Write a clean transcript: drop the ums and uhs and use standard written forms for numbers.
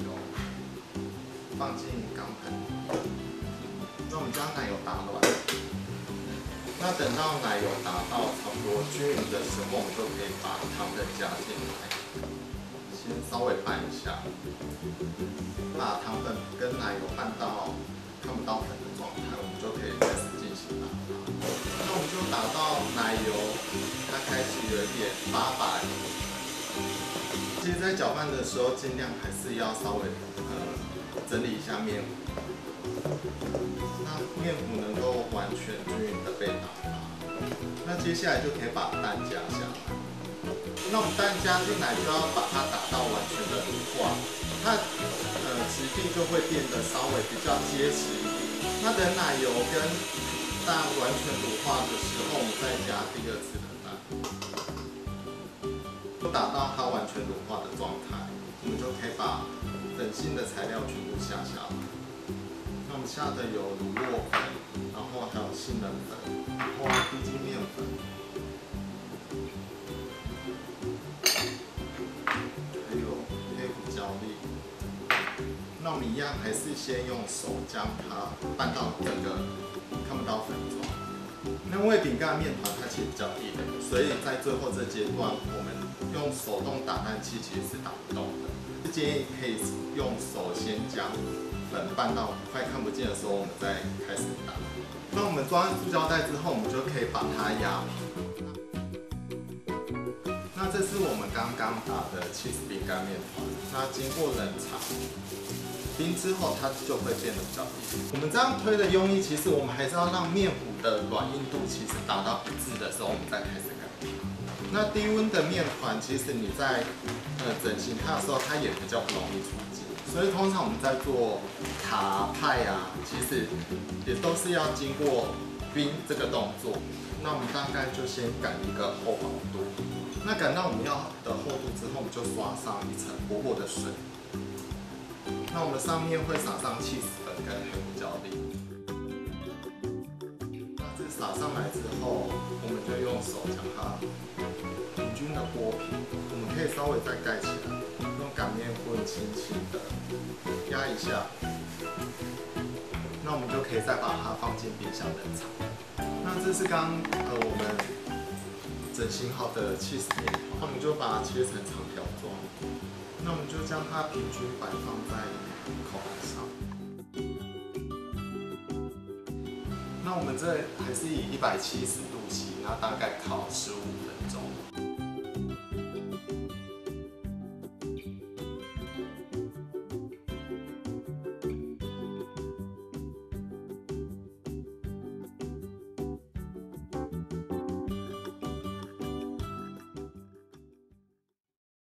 油放进钢盆，那我们将奶油打软。那等到奶油打到差不多均匀的时候，我们就可以把糖粉加进来，先稍微拌一下，把糖粉跟奶油拌到看不到粉的状态，我们就可以开始进行打它。那我们就打到奶油它开始有一点发白。其实，在搅拌的时候，尽量还是要稍微整理一下面糊，那面糊能够完全均匀的被打发。那接下来就可以把蛋加下来。那我们蛋加进来就要把它打到完全的乳化，它质地就会变得稍微比较结实一点。那等奶油跟蛋完全乳化的时候，我们再加第二次的蛋。打到它完全乳化的状态，我们就可以把粉性的材料全部下来。那我们下的有乳酪粉，然后还有杏仁粉，然后低筋面粉，还有黑胡椒粒。那我们一样还是先用手将它拌到整个看不到粉状。那因为饼干面团它其实比较硬，所以在最后这阶段我们用手动打蛋器其实是打不动的，建议可以用手先将粉拌到快看不见的时候，我们再开始打。那我们装上塑胶袋之后，我们就可以把它压平。那这是我们刚刚打的cheese饼干面团，那经过冷藏冰之后，它就会变得比较硬。我们这样推的用意，其实我们还是要让面糊的软硬度其实达到一致的时候，我们再开始擀它。那低温的面团，其实你在整形它的时候，它也比较不容易出筋。所以通常我们在做塔派啊，其实也都是要经过冰这个动作。那我们大概就先擀一个厚薄度。那擀到我们要的厚度之后，我们就刷上一层薄薄的水。那我们上面会撒上cheese粉跟黑胡椒粒。那这撒上来之后，我们就用手将它平均的拨平。我们可以稍微再盖起来，用擀面棍轻轻的压一下。那我们就可以再把它放进冰箱冷藏。那这是刚我们整形好的cheese面团，那我们就把它切成长条状。那我们就将它平均摆放在口台上。那我们这还是以170度起，那大概烤15分钟。